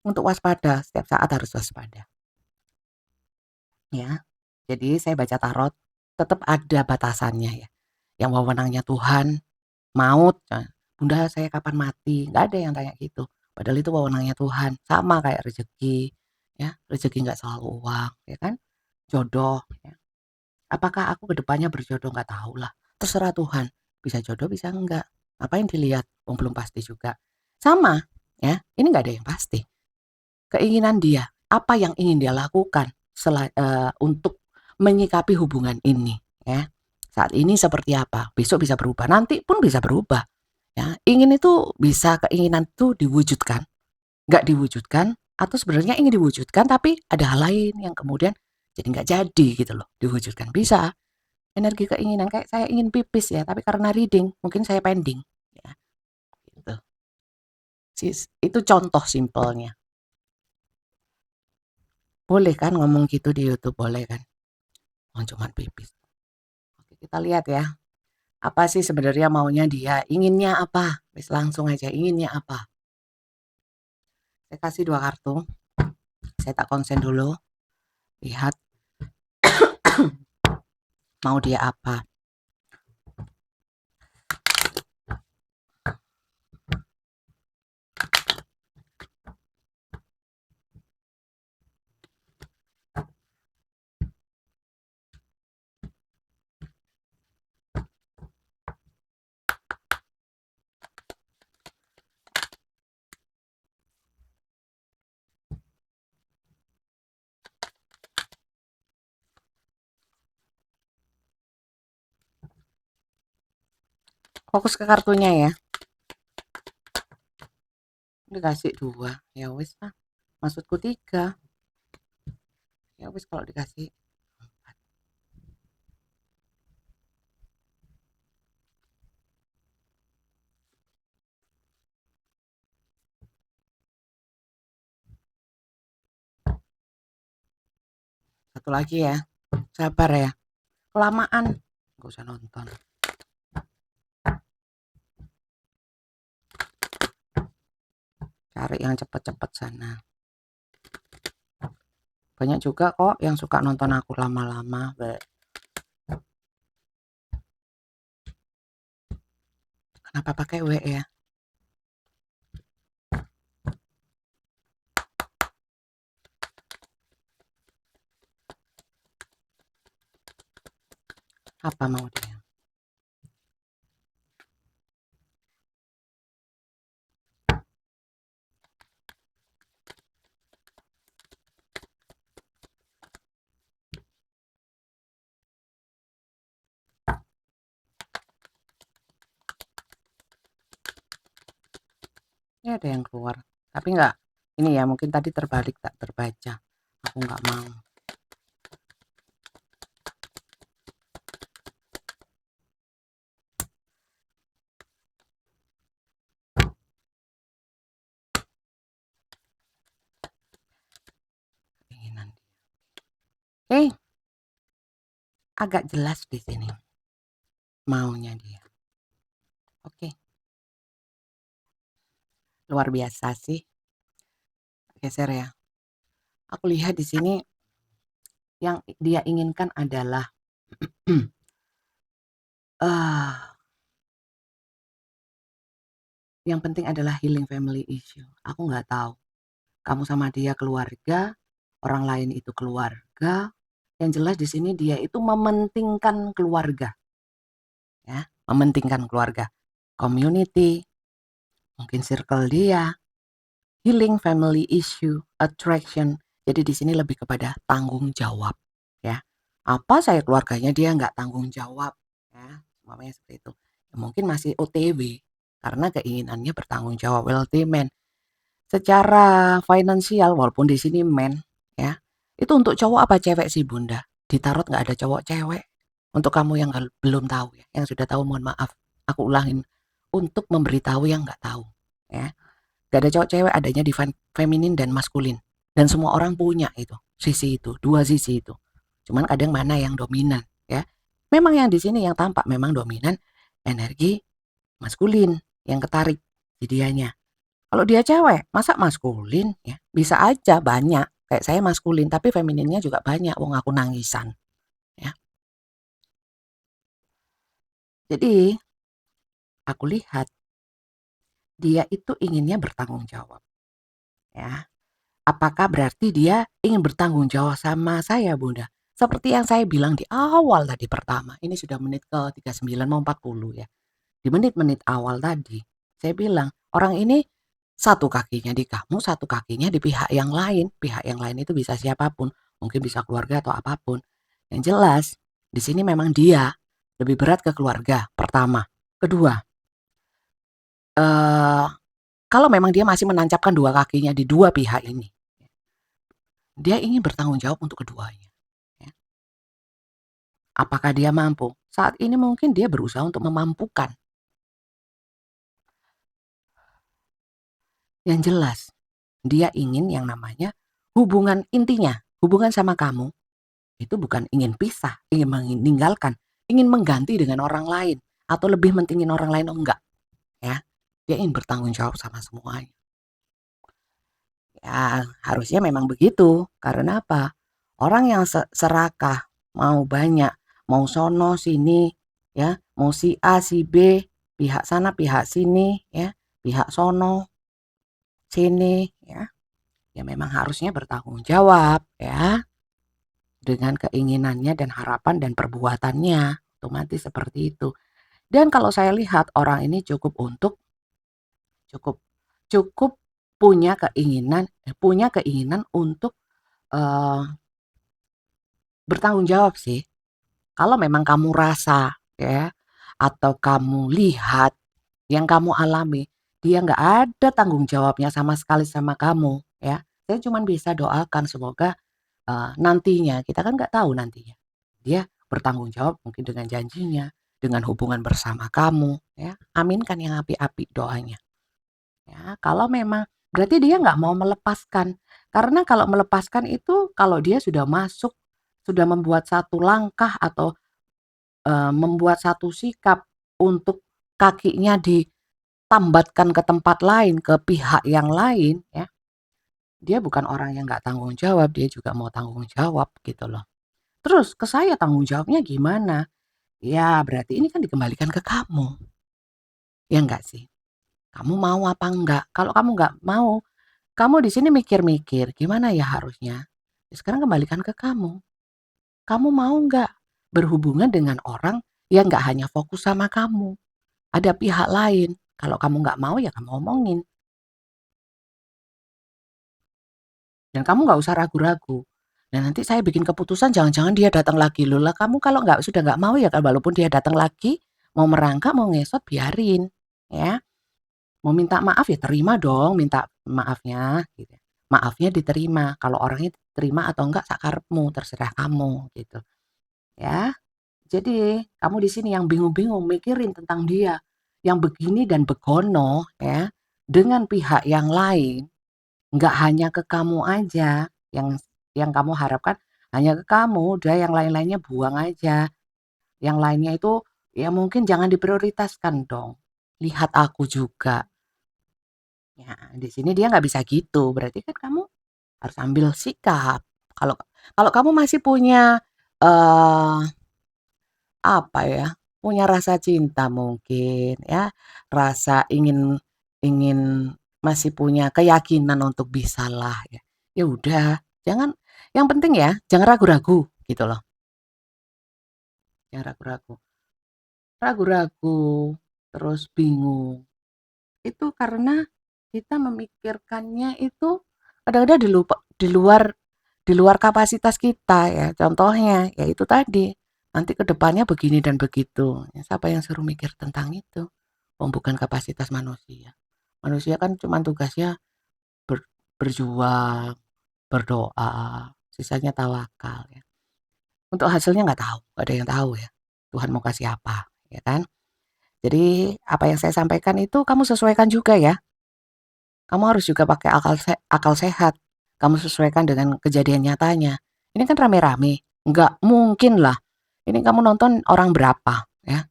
[SPEAKER 1] Untuk waspada, setiap saat harus waspada. Ya. Jadi saya baca tarot, tetap ada batasannya ya. Yang wewenangnya Tuhan, maut, Bunda saya kapan mati, nggak ada yang tanya gitu. Padahal itu wewenangnya Tuhan, sama kayak rezeki, ya, rezeki nggak selalu uang, ya kan, jodoh, ya. Apakah aku ke depannya berjodoh, nggak tahu lah, terserah Tuhan, bisa jodoh bisa enggak, ngapain dilihat, wong belum pasti juga. Sama, ya, ini nggak ada yang pasti. Keinginan dia, apa yang ingin dia lakukan untuk menyikapi hubungan ini, ya. Saat ini seperti apa, besok bisa berubah, nanti pun bisa berubah. Ya, ingin itu bisa keinginan itu diwujudkan, nggak diwujudkan, atau sebenarnya ingin diwujudkan tapi ada hal lain yang kemudian Jadi nggak jadi gitu loh diwujudkan. Bisa energi keinginan kayak saya ingin pipis ya, tapi karena reading mungkin saya pending ya gitu. Itu contoh simpelnya. Boleh kan ngomong gitu di YouTube, boleh kan? Oh, cuman pipis. Oke, kita lihat ya. Apa sih sebenarnya maunya dia? Inginnya apa? Wis langsung aja inginnya apa? Saya kasih 2 kartu. Saya tak konsen dulu. Lihat mau dia apa. Fokus ke kartunya ya. Dikasih 2. Ya wis lah. Maksudku 3. Ya wis kalau dikasih 4. Satu lagi ya. Sabar ya. Kelamaan. Gak usah nonton. Cari yang cepet-cepet sana. Banyak juga kok yang suka nonton aku lama-lama. Kenapa pakai W ya? Apa mau dia? Ini ada yang keluar. Tapi enggak. Ini ya mungkin tadi terbalik tak terbaca. Aku nggak mau. Keinginan dia. Agak jelas di sini maunya dia. Oke. Luar biasa sih. Geser ya. Aku lihat di sini yang dia inginkan adalah yang penting adalah healing family issue. Aku nggak tahu. Kamu sama dia keluarga, orang lain itu keluarga. Yang jelas di sini dia itu mementingkan keluarga. Ya, mementingkan keluarga. Community, mungkin circle dia, healing family issue, attraction. Jadi di sini lebih kepada tanggung jawab, ya. Apa saya keluarganya dia nggak tanggung jawab, ya. Mamanya seperti itu. Ya, mungkin masih OTW karena keinginannya bertanggung jawab, wealthy man. Secara finansial walaupun di sini man, ya. Itu untuk cowok apa cewek sih Bunda? Di tarot nggak ada cowok cewek. Untuk kamu yang belum tahu ya, yang sudah tahu mohon maaf. Aku ulangin untuk memberitahu yang nggak tahu, ya. Gak ada cowok cewek, adanya di feminin dan maskulin. Dan semua orang punya itu, sisi itu, dua sisi itu. Cuman kadang mana yang dominan, ya. Memang yang di sini yang tampak memang dominan energi maskulin yang ketarik di dianya. Kalau dia cewek, masa maskulin ya? Bisa aja banyak. Kayak saya maskulin, tapi femininnya juga banyak. Wong aku nangisan, ya. Jadi aku lihat dia itu inginnya bertanggung jawab, ya. Apakah berarti dia ingin bertanggung jawab sama saya, Bunda? Seperti yang saya bilang di awal tadi pertama. Ini sudah menit ke 39 mau 40 ya. Di menit-menit awal tadi, saya bilang, orang ini satu kakinya di kamu, satu kakinya di pihak yang lain. Pihak yang lain itu bisa siapapun, mungkin bisa keluarga atau apapun. Yang jelas, di sini memang dia lebih berat ke keluarga, pertama. Kedua, eh kalau memang dia masih menancapkan dua kakinya di dua pihak ini, dia ingin bertanggung jawab untuk keduanya. Apakah dia mampu? Saat ini mungkin dia berusaha untuk memampukan. Yang jelas, dia ingin yang namanya hubungan intinya, hubungan sama kamu itu bukan ingin pisah, ingin meninggalkan, ingin mengganti dengan orang lain atau lebih mentingin orang lain, oh enggak, ya. Dia ingin bertanggung jawab sama semuanya. Ya, harusnya memang begitu. Karena apa? Orang yang serakah, mau banyak, mau sono sini, ya, mau si A, si B, pihak sana, pihak sini, ya, pihak sono, sini, ya. Ya memang harusnya bertanggung jawab, ya, dengan keinginannya dan harapan dan perbuatannya. Otomatis seperti itu. Dan kalau saya lihat orang ini cukup cukup punya keinginan untuk eh, bertanggung jawab sih. Kalau memang kamu rasa, ya, atau kamu lihat yang kamu alami, dia nggak ada tanggung jawabnya sama sekali sama kamu, ya. Saya cuma bisa doakan semoga nantinya, kita kan nggak tahu nantinya. Dia bertanggung jawab mungkin dengan janjinya, dengan hubungan bersama kamu, ya. Aminkan yang api-api doanya. Ya, kalau memang berarti dia nggak mau melepaskan. Karena kalau melepaskan itu kalau dia sudah masuk, sudah membuat satu langkah atau membuat satu sikap untuk kakinya ditambatkan ke tempat lain, ke pihak yang lain, ya. Dia bukan orang yang nggak tanggung jawab, dia juga mau tanggung jawab gitu loh. Terus ke saya tanggung jawabnya gimana? Ya berarti ini kan dikembalikan ke kamu, ya enggak sih? Kamu mau apa enggak? Kalau kamu nggak mau, kamu di sini mikir-mikir, gimana ya harusnya? Ya sekarang kembalikan ke kamu. Kamu mau nggak berhubungan dengan orang yang nggak hanya fokus sama kamu? Ada pihak lain. Kalau kamu nggak mau ya kamu omongin. Dan kamu nggak usah ragu-ragu. Dan nanti saya bikin keputusan jangan-jangan dia datang lagi. Loh lah kamu kalau sudah nggak mau ya kan walaupun dia datang lagi, mau merangkak, mau ngesot biarin. Ya. Mau minta maaf ya terima dong minta maafnya. Gitu. Maafnya diterima. Kalau orangnya terima atau enggak sakarepmu, terserah kamu gitu. Ya. Jadi kamu di sini yang bingung-bingung mikirin tentang dia. Yang begini dan begono ya. Dengan pihak yang lain. Nggak hanya ke kamu aja yang kamu harapkan hanya ke kamu, udah yang lain-lainnya buang aja. Yang lainnya itu ya mungkin jangan diprioritaskan dong. Lihat aku juga. Ya, di sini dia nggak bisa gitu. Berarti kan kamu harus ambil sikap. Kalau kalau kamu masih punya eh apa ya? Punya rasa cinta mungkin ya, rasa ingin ingin masih punya keyakinan untuk bisalah ya. Ya udah, jangan yang penting ya jangan ragu-ragu gitu loh, jangan ragu-ragu. Ragu-ragu, terus bingung, itu karena kita memikirkannya itu kadang-kadang di luar kapasitas kita ya. Contohnya ya itu tadi, nanti ke depannya begini dan begitu. Ya, siapa yang suruh mikir tentang itu? Bukan kapasitas manusia. Manusia kan cuma tugasnya berjuang, berdoa, sisanya tawakal ya. Untuk hasilnya nggak tahu, nggak ada yang tahu ya. Tuhan mau kasih apa, ya kan? Jadi apa yang saya sampaikan itu kamu sesuaikan juga ya. Kamu harus juga pakai akal sehat. Kamu sesuaikan dengan kejadian nyatanya. Ini kan rame-rame. Nggak mungkin lah. Ini kamu nonton orang berapa ya?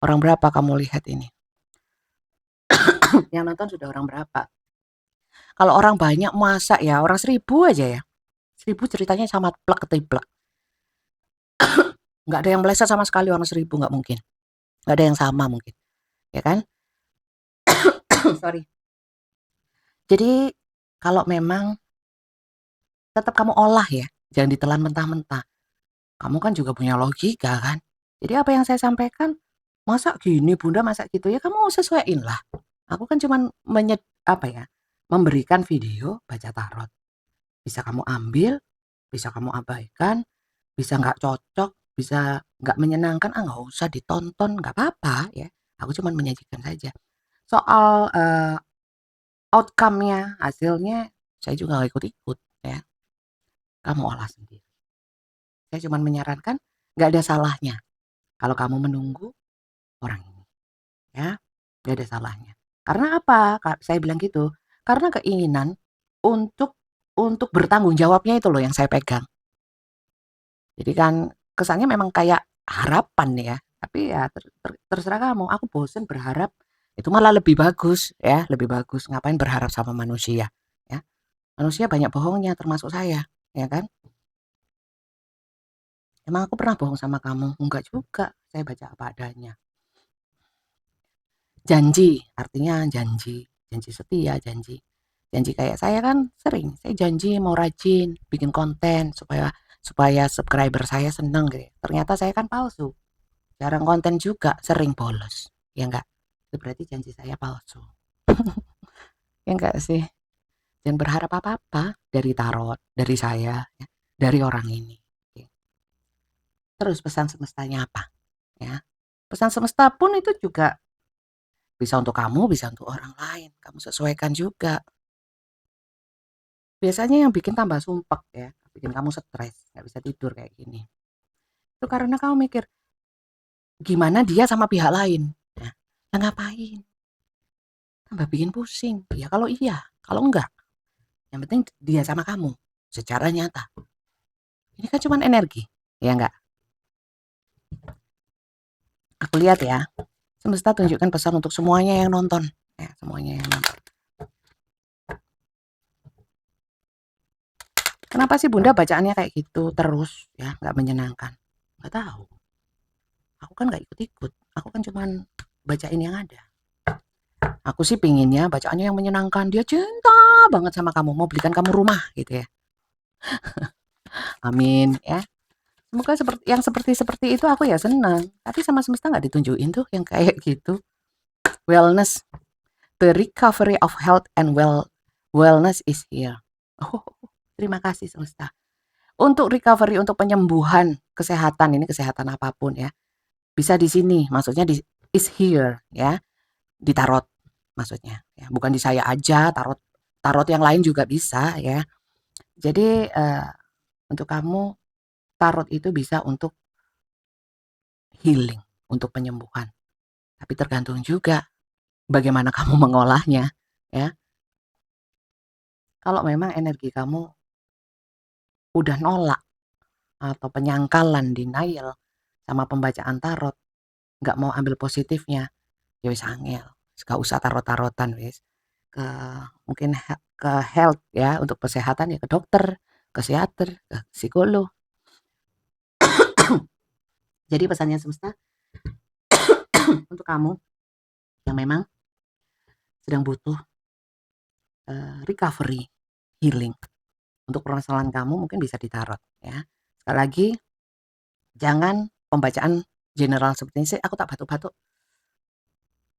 [SPEAKER 1] Orang berapa kamu lihat ini? Yang nonton sudah orang berapa? Kalau orang banyak masa ya orang 1.000 aja ya. 1.000 ceritanya sama plek ketiplek. Nggak ada yang meleset sama sekali orang 1.000 nggak mungkin. Nggak ada yang sama mungkin. Ya kan? Sorry. Jadi kalau memang tetap kamu olah ya. Jangan ditelan mentah-mentah. Kamu kan juga punya logika kan. Jadi apa yang saya sampaikan, masa gini bunda, masa gitu ya kamu sesuaiin lah. Aku kan cuman apa ya, memberikan video baca tarot. Bisa kamu ambil, bisa kamu abaikan, bisa nggak cocok, bisa nggak menyenangkan, nggak usah ditonton, nggak apa-apa ya. Aku cuman menyajikan saja. Soal outcome-nya, hasilnya, saya juga nggak ikut-ikut ya. Kamu olah sendiri. Saya cuman menyarankan Nggak ada salahnya kalau kamu menunggu orang ini, ya. Nggak ada salahnya. Karena apa? Saya bilang gitu, karena keinginan untuk bertanggung jawabnya itu loh yang saya pegang. Jadi kan kesannya memang kayak harapan ya, tapi ya terserah kamu. Aku bosen berharap, itu malah lebih bagus ya, lebih bagus. Ngapain berharap sama manusia, ya. Manusia banyak bohongnya termasuk saya, ya kan? Emang aku pernah bohong sama kamu? Enggak juga, saya baca apa adanya. Janji, artinya janji, janji setia, janji. Janji kayak saya kan sering, saya janji mau rajin bikin konten supaya supaya subscriber saya seneng gitu. Ternyata saya kan palsu. Jarang konten juga, sering bolos. Ya enggak? Itu berarti janji saya palsu. Ya enggak sih? Jangan berharap apa-apa dari tarot, dari saya, ya, dari orang ini. Terus pesan semestanya apa? Ya. Pesan semesta pun itu juga bisa untuk kamu, bisa untuk orang lain. Kamu sesuaikan juga. Biasanya yang bikin tambah sumpek ya, bikin kamu stres, nggak bisa tidur kayak gini. Itu karena kamu mikir, gimana dia sama pihak lain? Ya. Nah, ngapain? Tambah bikin pusing. Ya kalau iya, kalau enggak. Yang penting dia sama kamu. Secara nyata. Ini kan cuma energi. Ya enggak? Aku lihat ya. Semesta tunjukkan pesan untuk semuanya yang nonton. Ya, semuanya yang nonton. Kenapa sih Bunda bacaannya kayak gitu terus? Ya, nggak menyenangkan. Nggak tahu. Aku kan nggak ikut-ikut. Aku kan cuma bacain yang ada. Aku sih pinginnya bacaannya yang menyenangkan. Dia cinta banget sama kamu. Mau belikan kamu rumah gitu ya. Amin ya. Semoga seperti itu aku ya senang. Tapi sama semesta nggak ditunjukin tuh yang kayak gitu. Wellness, the recovery of health and wellness is here. Oh, terima kasih semesta. Untuk recovery, untuk penyembuhan kesehatan, ini kesehatan apapun ya. Bisa di sini, maksudnya is here ya. Di tarot maksudnya ya. Bukan di saya aja, tarot yang lain juga bisa ya. Jadi untuk kamu tarot itu bisa untuk healing, untuk penyembuhan. Tapi tergantung juga bagaimana kamu mengolahnya, ya. Kalau memang energi kamu udah nolak atau penyangkalan, denial sama pembacaan tarot, nggak mau ambil positifnya, ya wis angel. Gak usah tarot-tarotan wis. Ke mungkin ke health ya, untuk kesehatan ya ke dokter, ke psikiater, ke psikolog. Jadi pesannya semesta untuk kamu yang memang sedang butuh recovery, healing. Untuk permasalahan kamu mungkin bisa ditarot ya. Sekali lagi, jangan pembacaan general seperti ini. Aku tak batuk-batuk.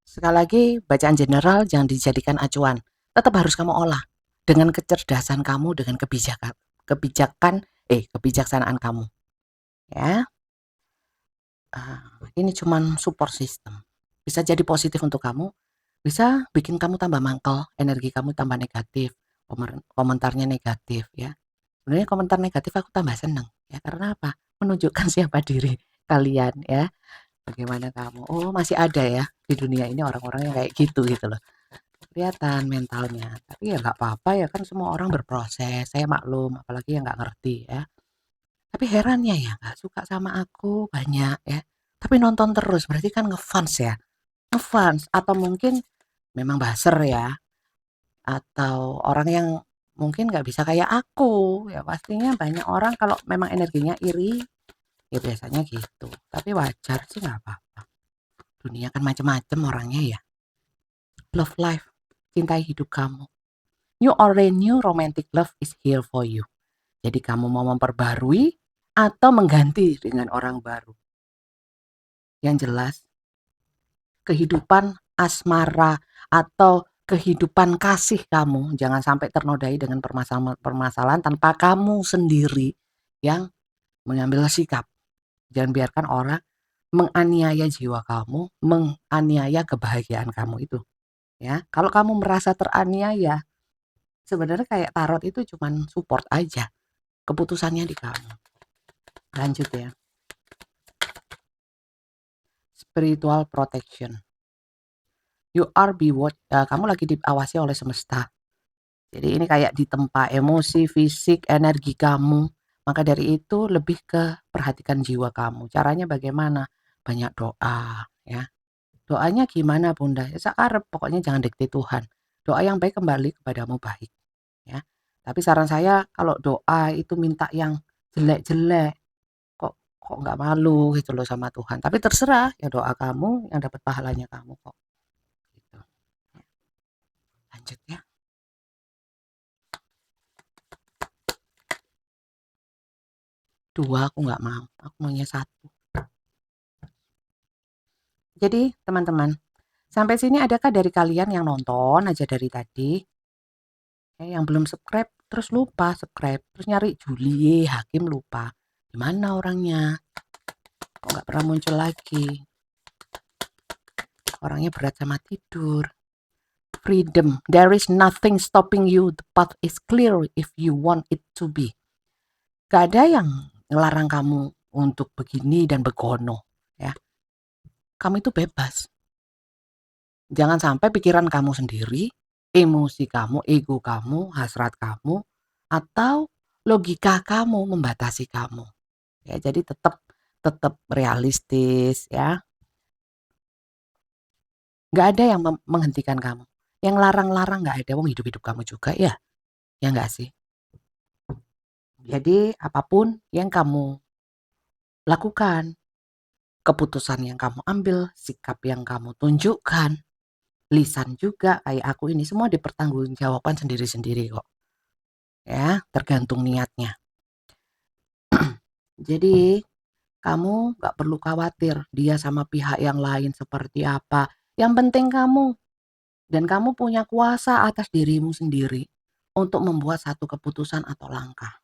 [SPEAKER 1] Sekali lagi, bacaan general jangan dijadikan acuan. Tetap harus kamu olah dengan kecerdasan kamu, dengan kebijaksanaan kamu. Ya, ini cuman support system. Bisa jadi positif untuk kamu, bisa bikin kamu tambah mangkel, energi kamu tambah negatif, komentarnya negatif ya. Sebenarnya komentar negatif aku tambah seneng ya, karena apa? Menunjukkan siapa diri kalian ya. Bagaimana kamu? Oh, masih ada ya di dunia ini orang-orang yang kayak gitu gitu loh. Kelihatan mentalnya. Tapi ya nggak apa-apa ya, kan semua orang berproses. Saya maklum, apalagi yang nggak ngerti ya. Tapi herannya ya nggak suka sama aku banyak ya. Tapi nonton terus berarti kan ngefans ya. Ngefans atau mungkin memang baser ya, atau orang yang mungkin nggak bisa kayak aku ya. Pastinya banyak orang kalau memang energinya iri ya biasanya gitu, tapi wajar sih, nggak apa-apa. Dunia kan macam-macam orangnya ya. Love life, cintai hidup kamu. New or new romantic love is here for you. Jadi kamu mau memperbarui atau mengganti dengan orang baru. Yang jelas kehidupan asmara atau kehidupan kasih kamu jangan sampai ternodai dengan permasalahan tanpa kamu sendiri yang mengambil sikap. Jangan biarkan orang menganiaya jiwa kamu, menganiaya kebahagiaan kamu itu. Ya, kalau kamu merasa teraniaya, sebenarnya kayak tarot itu cuman support aja. Keputusannya di kamu. Lanjut ya. spiritual protection. You are be watch kamu lagi diawasi oleh semesta. Jadi ini kayak ditempa emosi, fisik, energi kamu. Maka dari itu lebih ke perhatikan jiwa kamu. Caranya bagaimana? Banyak doa, ya. Doanya gimana Bunda? Ya sakarep, pokoknya jangan dikte Tuhan. Doa yang baik kembali kepadamu baik, ya. Tapi saran saya kalau doa itu minta yang jelek-jelek, kok kok nggak malu gitu loh sama Tuhan. Tapi terserah, ya doa kamu yang dapat pahalanya kamu kok. Gitu. Lanjut ya. 2 aku nggak mau, aku maunya 1. Jadi teman-teman, sampai sini adakah dari kalian yang nonton aja dari tadi, yang belum subscribe terus lupa subscribe, terus nyari Julie Hakim lupa, di mana orangnya? Kok nggak pernah muncul lagi? Orangnya berat sama tidur. Freedom, there is nothing stopping you, the path is clear if you want it to be. Gak ada yang ngelarang kamu untuk begini dan begono, ya. Kamu itu bebas. Jangan sampai pikiran kamu sendiri, emosi kamu, ego kamu, hasrat kamu, atau logika kamu membatasi kamu. Ya, jadi tetap tetap realistis ya. Nggak ada yang menghentikan kamu. Yang larang-larang nggak ada, wong hidup-hidup kamu juga ya. Ya nggak sih? Jadi apapun yang kamu lakukan, keputusan yang kamu ambil, sikap yang kamu tunjukkan, lisan juga kayak aku ini semua dipertanggungjawabkan sendiri-sendiri kok. Ya, tergantung niatnya. Jadi kamu gak perlu khawatir dia sama pihak yang lain seperti apa. Yang penting kamu dan kamu punya kuasa atas dirimu sendiri untuk membuat satu keputusan atau langkah.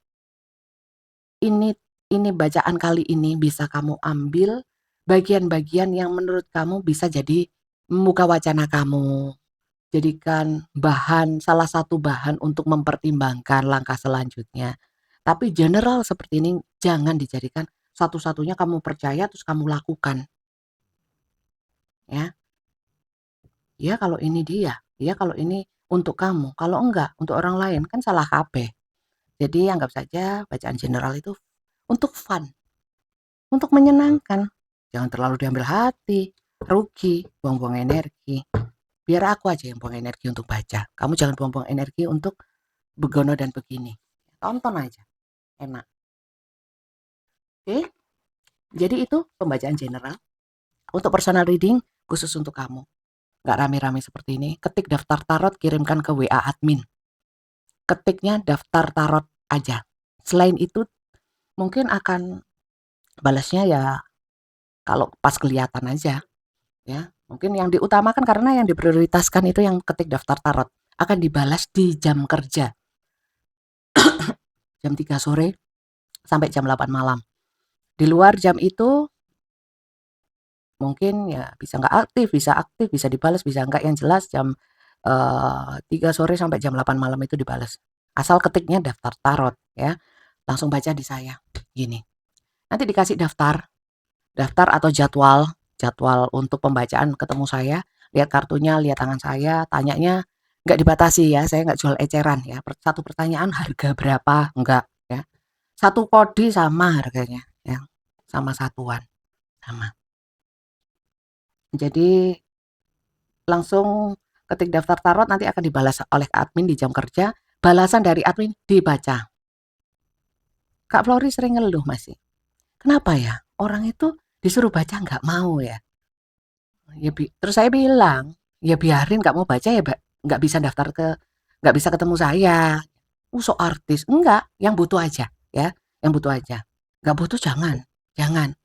[SPEAKER 1] Ini ini bacaan kali ini bisa kamu ambil bagian-bagian yang menurut kamu bisa jadi muka wacana kamu. Jadikan salah satu bahan untuk mempertimbangkan langkah selanjutnya. Tapi general seperti ini jangan dijadikan satu-satunya kamu percaya terus kamu lakukan. Ya. Ya kalau ini dia, ya kalau ini untuk kamu, kalau enggak untuk orang lain kan salah kabeh. Jadi anggap saja bacaan general itu untuk fun, untuk menyenangkan. Jangan terlalu diambil hati, rugi, buang-buang energi. Biar aku aja yang buang energi untuk baca. Kamu jangan buang-buang energi untuk begono dan begini. Tonton aja, enak. Oke, jadi itu pembacaan general. Untuk personal reading khusus untuk kamu. Nggak rame-rame seperti ini. Ketik daftar tarot, kirimkan ke WA admin. Ketiknya daftar tarot aja. Selain itu mungkin akan balasnya ya kalau pas kelihatan aja. Ya, mungkin yang diutamakan karena yang diprioritaskan itu yang ketik daftar tarot akan dibalas di jam kerja. Jam 3 sore sampai jam 8 malam. Di luar jam itu mungkin ya bisa nggak aktif, bisa dibalas, bisa nggak. Yang jelas jam 3 sore sampai jam 8 malam itu dibalas. Asal ketiknya daftar tarot ya. Langsung baca di saya. Gini. Nanti dikasih daftar atau jadwal untuk pembacaan ketemu saya. Lihat kartunya, lihat tangan saya, tanyanya nggak dibatasi ya. Saya nggak jual eceran ya. Satu pertanyaan harga berapa? Enggak ya. Satu kode sama harganya ya. Sama satuan sama. Jadi langsung ketik daftar tarot nanti akan dibalas oleh admin di jam kerja. Balasan dari admin dibaca. Kak Flori sering ngeluh masih. Kenapa ya? Orang itu disuruh baca nggak mau ya. Ya terus saya bilang, ya biarin nggak mau baca ya nggak bisa nggak bisa ketemu saya. So artis. Enggak, yang butuh aja ya. Yang butuh aja. Nggak butuh jangan.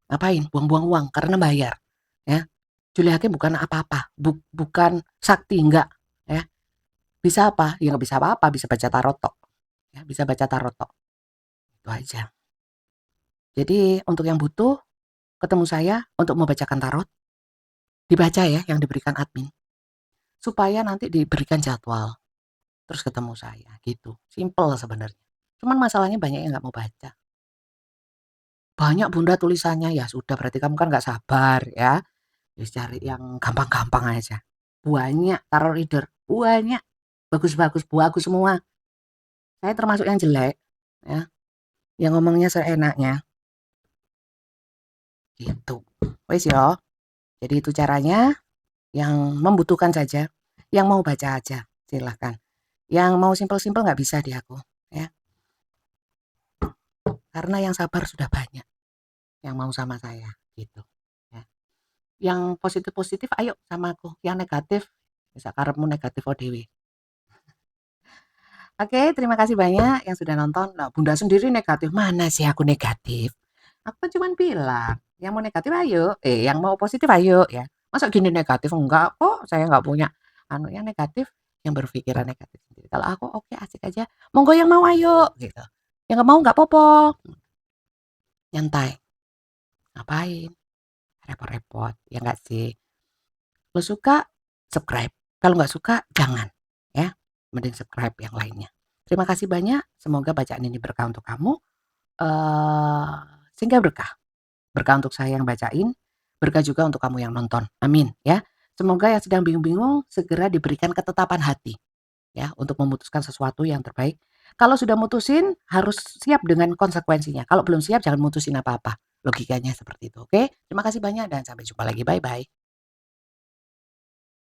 [SPEAKER 1] Ngapain? Buang-buang uang karena bayar. Ya. Julia Hakim bukan apa-apa. Bukan sakti, enggak. Ya. Bisa apa? Ya nggak bisa apa-apa, bisa baca tarot tok. Ya, bisa baca tarot tok. Itu aja. Jadi untuk yang butuh ketemu saya untuk membacakan tarot, dibaca ya yang diberikan admin. Supaya nanti diberikan jadwal. Terus ketemu saya gitu. Simple sebenarnya. Cuman masalahnya banyak yang nggak mau baca. Banyak Bunda tulisannya, ya sudah berarti kamu kan nggak sabar ya. Wis cari yang gampang-gampang aja. Banyak tarot reader, banyak. Bagus-bagus, bagus semua. Saya termasuk yang jelek, ya, yang ngomongnya seenaknya, gitu. Wis yo. Jadi itu caranya, yang membutuhkan saja, yang mau baca aja, silahkan. Yang mau simpel-simpel nggak bisa di aku, ya. Karena yang sabar sudah banyak, yang mau sama saya, gitu. Ya. Yang positif-positif ayo sama aku, yang negatif, bisa karepmu negatif ODW. Oke, terima kasih banyak yang sudah nonton. Nah, Bunda sendiri negatif. Mana sih aku negatif? Aku kan cuman bilang, yang mau negatif ayo, yang mau positif ayo ya. Masa gini negatif? Enggak kok, saya nggak punya anu yang negatif, yang berpikiran negatif sendiri. Kalau aku oke asik aja, monggo yang mau ayo gitu. Yang nggak mau nggak popo, nyantai. Ngapain? Repot-repot, ya nggak sih? Lo suka, subscribe. Kalau nggak suka, jangan. Ya, mending subscribe yang lainnya. Terima kasih banyak. Semoga bacaan ini berkah untuk kamu. eh sehingga berkah. Berkah untuk saya yang bacain, berkah juga untuk kamu yang nonton. Amin ya. Semoga yang sedang bingung-bingung segera diberikan ketetapan hati ya untuk memutuskan sesuatu yang terbaik. Kalau sudah mutusin harus siap dengan konsekuensinya. Kalau belum siap jangan mutusin apa-apa. Logikanya seperti itu. Oke? Terima kasih banyak dan sampai jumpa lagi. Bye bye.